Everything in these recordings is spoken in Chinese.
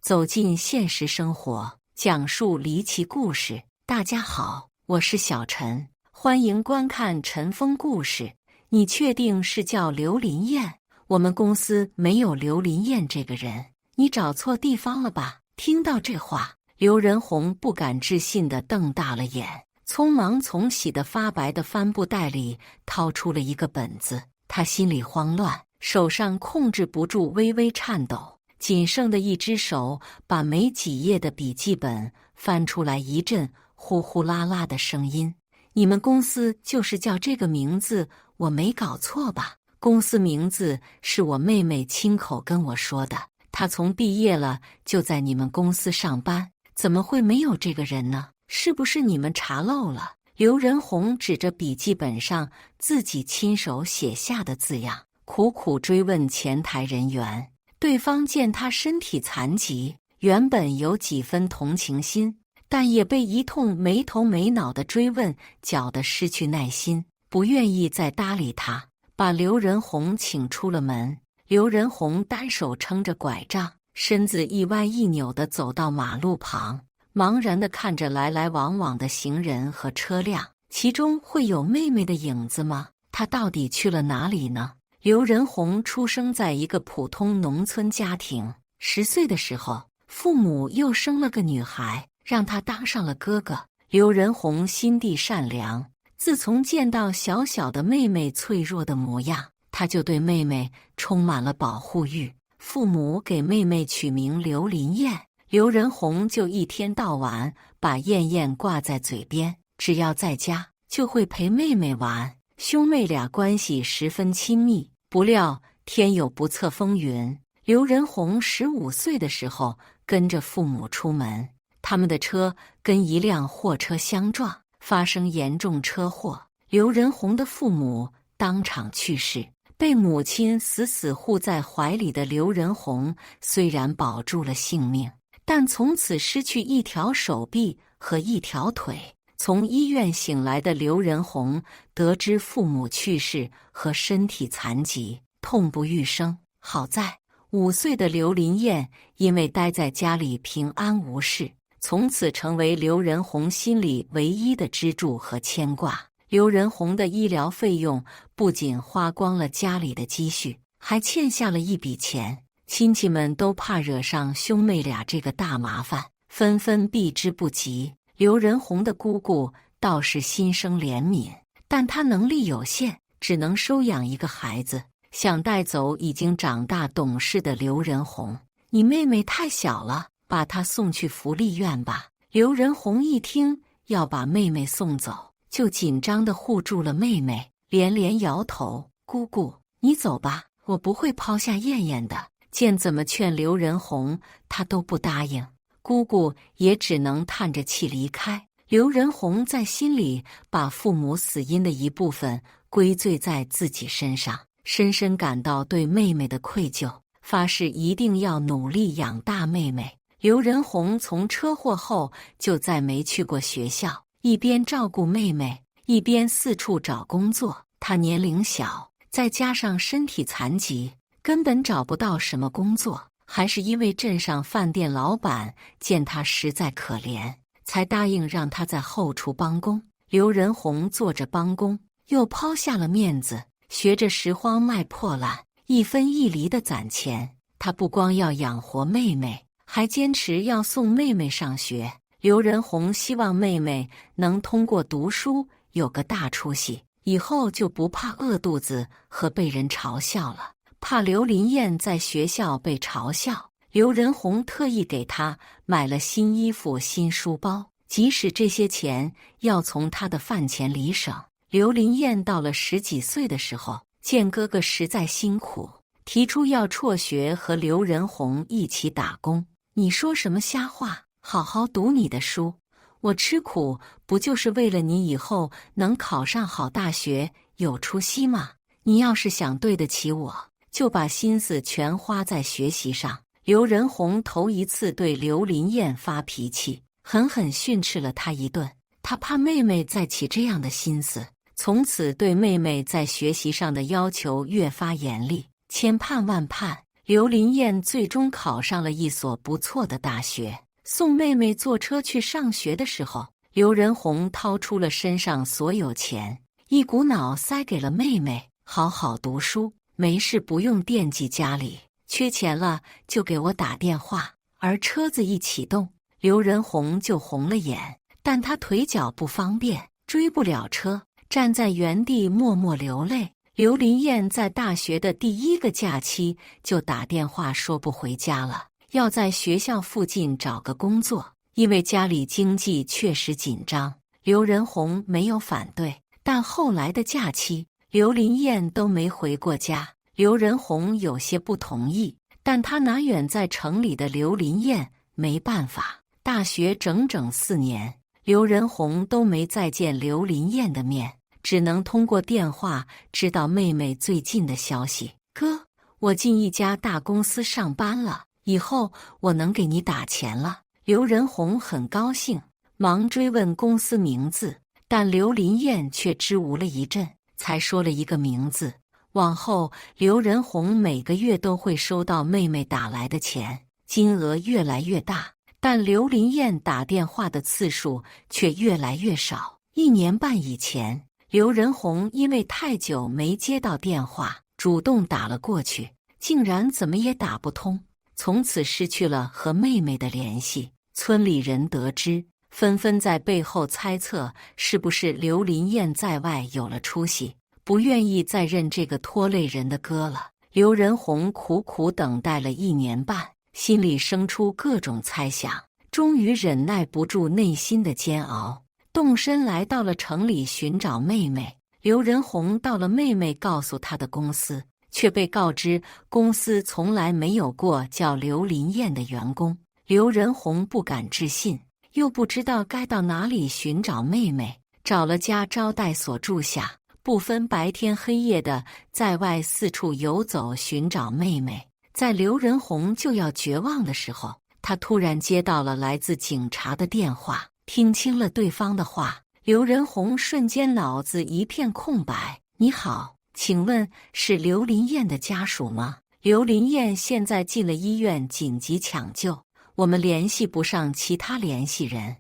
走进现实生活，讲述离奇故事。大家好，我是小陈，欢迎观看陈峰故事。你确定是叫刘林燕？我们公司没有刘林燕这个人，你找错地方了吧？听到这话，刘仁红不敢置信地瞪大了眼，匆忙从洗得发白的帆布袋里掏出了一个本子。他心里慌乱，手上控制不住微微颤抖，仅剩的一只手把没几页的笔记本翻出来，一阵呼呼啦啦的声音。你们公司就是叫这个名字，我没搞错吧？公司名字是我妹妹亲口跟我说的，她从毕业了就在你们公司上班，怎么会没有这个人呢？是不是你们查漏了？刘仁红指着笔记本上自己亲手写下的字样，苦苦追问前台人员。对方见他身体残疾，原本有几分同情心，但也被一通没头没脑的追问搅得失去耐心，不愿意再搭理他，把刘仁红请出了门。刘仁红单手撑着拐杖，身子一歪一扭地走到马路旁，茫然地看着来来往往的行人和车辆，其中会有妹妹的影子吗？她到底去了哪里呢？刘仁红出生在一个普通农村家庭，10岁的时候，父母又生了个女孩，让他当上了哥哥。刘仁红心地善良，自从见到小小的妹妹脆弱的模样，他就对妹妹充满了保护欲。父母给妹妹取名刘林燕，刘仁红就一天到晚把燕燕挂在嘴边，只要在家就会陪妹妹玩，兄妹俩关系十分亲密。不料天有不测风云，刘仁红15岁的时候跟着父母出门，他们的车跟一辆货车相撞，发生严重车祸，刘仁红的父母当场去世。被母亲死死护在怀里的刘仁红虽然保住了性命，但从此失去一条手臂和一条腿。从医院醒来的刘仁红得知父母去世和身体残疾，痛不欲生。好在5岁的刘林燕因为待在家里平安无事，从此成为刘仁红心里唯一的支柱和牵挂。刘仁红的医疗费用不仅花光了家里的积蓄，还欠下了一笔钱。亲戚们都怕惹上兄妹俩这个大麻烦，纷纷避之不及。刘仁红的姑姑倒是心生怜悯，但她能力有限，只能收养一个孩子，想带走已经长大懂事的刘仁红。你妹妹太小了，把她送去福利院吧。刘仁红一听要把妹妹送走，就紧张地护住了妹妹，连连摇头。姑姑，你走吧，我不会抛下燕燕的。见怎么劝刘仁红，她都不答应。姑姑也只能叹着气离开。刘仁红在心里把父母死因的一部分归罪在自己身上，深深感到对妹妹的愧疚，发誓一定要努力养大妹妹。刘仁红从车祸后就再没去过学校，一边照顾妹妹，一边四处找工作。他年龄小，再加上身体残疾，根本找不到什么工作。还是因为镇上饭店老板见他实在可怜，才答应让他在后厨帮工。刘仁红做着帮工，又抛下了面子，学着拾荒卖破烂，一分一厘地攒钱。他不光要养活妹妹，还坚持要送妹妹上学。刘仁红希望妹妹能通过读书有个大出息，以后就不怕饿肚子和被人嘲笑了。怕刘林燕在学校被嘲笑，刘仁红特意给她买了新衣服、新书包，即使这些钱要从她的饭钱里省。刘林燕到了10几岁的时候，见哥哥实在辛苦，提出要辍学和刘仁红一起打工。你说什么瞎话？好好读你的书，我吃苦不就是为了你以后能考上好大学有出息吗？你要是想对得起我，就把心思全花在学习上。刘仁红头一次对刘林燕发脾气，狠狠训斥了她一顿。他怕妹妹再起这样的心思，从此对妹妹在学习上的要求越发严厉，千盼万盼刘林燕最终考上了一所不错的大学。送妹妹坐车去上学的时候，刘仁宏掏出了身上所有钱，一股脑塞给了妹妹：好好读书，没事不用惦记家里，缺钱了就给我打电话。而车子一启动，刘仁宏就红了眼，但他腿脚不方便，追不了车，站在原地默默流泪。刘林燕在大学的第一个假期就打电话说不回家了，要在学校附近找个工作，因为家里经济确实紧张。刘仁宏没有反对，但后来的假期，刘林燕都没回过家。刘仁宏有些不同意，但他拿远在城里的刘林燕没办法。大学整整4年，刘仁宏都没再见刘林燕的面，只能通过电话知道妹妹最近的消息。哥，我进一家大公司上班了，以后我能给你打钱了。刘仁宏很高兴，忙追问公司名字，但刘林燕却支吾了一阵，才说了一个名字。往后，刘仁宏每个月都会收到妹妹打来的钱，金额越来越大，但刘林燕打电话的次数却越来越少。1年半以前，刘仁宏因为太久没接到电话，主动打了过去，竟然怎么也打不通，从此失去了和妹妹的联系。村里人得知，纷纷在背后猜测是不是刘林燕在外有了出息，不愿意再认这个拖累人的哥了。刘仁宏苦苦等待了1年半，心里生出各种猜想，终于忍耐不住内心的煎熬，动身来到了城里寻找妹妹。刘仁宏到了妹妹告诉他的公司，却被告知公司从来没有过叫刘林燕的员工。刘仁宏不敢置信，又不知道该到哪里寻找妹妹，找了家招待所住下，不分白天黑夜的在外四处游走寻找妹妹。在刘仁宏就要绝望的时候，他突然接到了来自警察的电话，听清了对方的话，刘仁宏瞬间脑子一片空白。你好，请问是刘林燕的家属吗？刘林燕现在进了医院紧急抢救，我们联系不上其他联系人。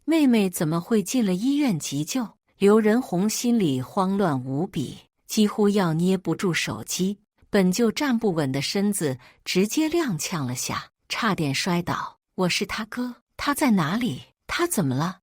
妹妹怎么会进了医院急救？刘仁宏心里慌乱无比，几乎要捏不住手机，本就站不稳的身子直接踉跄了下，差点摔倒。我是他哥，他在哪里？他怎么了？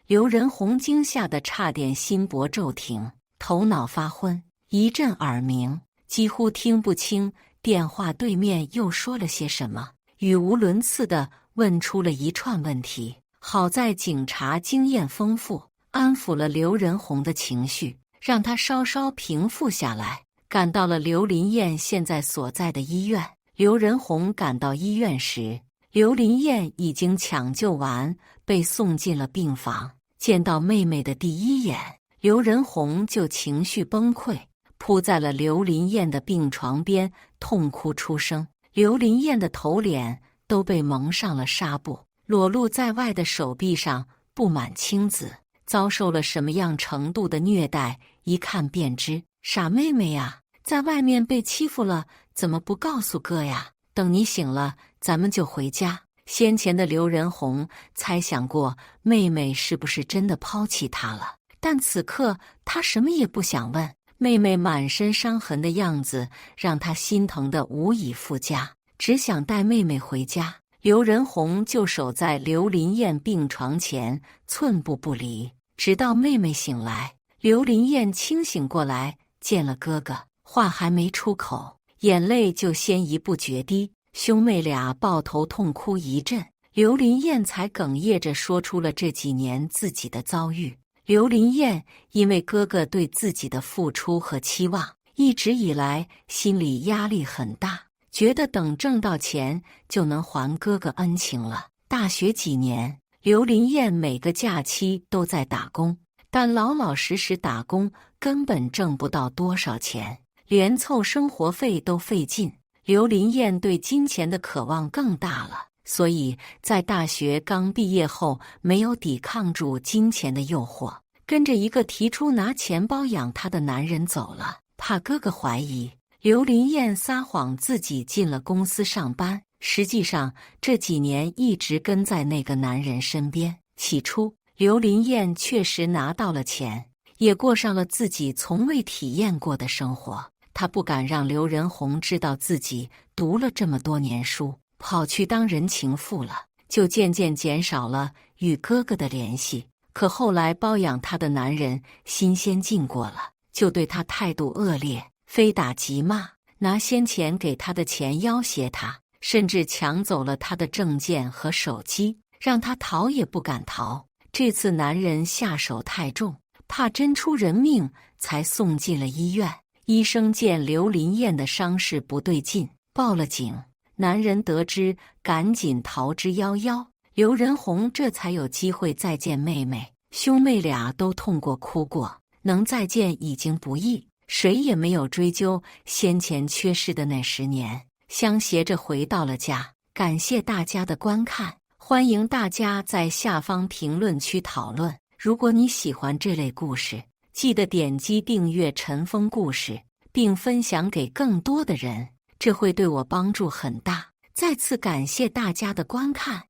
刘仁宏惊吓得差点心搏骤停，头脑发昏，一阵耳鸣，几乎听不清电话对面又说了些什么，语无伦次地问出了一串问题。好在警察经验丰富，安抚了刘仁宏的情绪，让他稍稍平复下来，赶到了刘林燕现在所在的医院。刘仁宏赶到医院时，刘林燕已经抢救完，被送进了病房。见到妹妹的第一眼，刘仁宏就情绪崩溃，扑在了刘林燕的病床边，痛哭出声。刘林燕的头脸都被蒙上了纱布，裸露在外的手臂上布满青紫，遭受了什么样程度的虐待，一看便知。傻妹妹呀，在外面被欺负了，怎么不告诉哥呀？等你醒了，咱们就回家。先前的刘仁宏猜想过妹妹是不是真的抛弃他了，但此刻他什么也不想问。妹妹满身伤痕的样子让他心疼得无以复加，只想带妹妹回家。刘仁宏就守在刘林燕病床前，寸步不离，直到妹妹醒来。刘林燕清醒过来，见了哥哥，话还没出口，眼泪就先一步决堤。兄妹俩抱头痛哭一阵，刘林燕才哽咽着说出了这几年自己的遭遇。刘林燕因为哥哥对自己的付出和期望，一直以来心里压力很大，觉得等挣到钱就能还哥哥恩情了。大学几年，刘林燕每个假期都在打工，但老老实实打工根本挣不到多少钱，连凑生活费都费劲。刘林燕对金钱的渴望更大了，所以在大学刚毕业后没有抵抗住金钱的诱惑，跟着一个提出拿钱包养她的男人走了。怕哥哥怀疑，刘林燕撒谎自己进了公司上班，实际上这几年一直跟在那个男人身边。起初，刘林燕确实拿到了钱，也过上了自己从未体验过的生活。她不敢让刘仁宏知道自己读了这么多年书，跑去当人情妇了，就渐渐减少了与哥哥的联系。可后来包养她的男人新鲜劲过了，就对她态度恶劣，非打即骂，拿先前给她的钱要挟她，甚至抢走了她的证件和手机，让她逃也不敢逃。这次男人下手太重，怕真出人命，才送进了医院。医生见刘林燕的伤势不对劲，报了警。男人得知，赶紧逃之夭夭。刘仁宏这才有机会再见妹妹，兄妹俩都痛过哭过，能再见已经不易。谁也没有追究先前缺失的那10年，相携着回到了家。感谢大家的观看，欢迎大家在下方评论区讨论。如果你喜欢这类故事，记得点击订阅陈峰故事，并分享给更多的人，这会对我帮助很大。再次感谢大家的观看。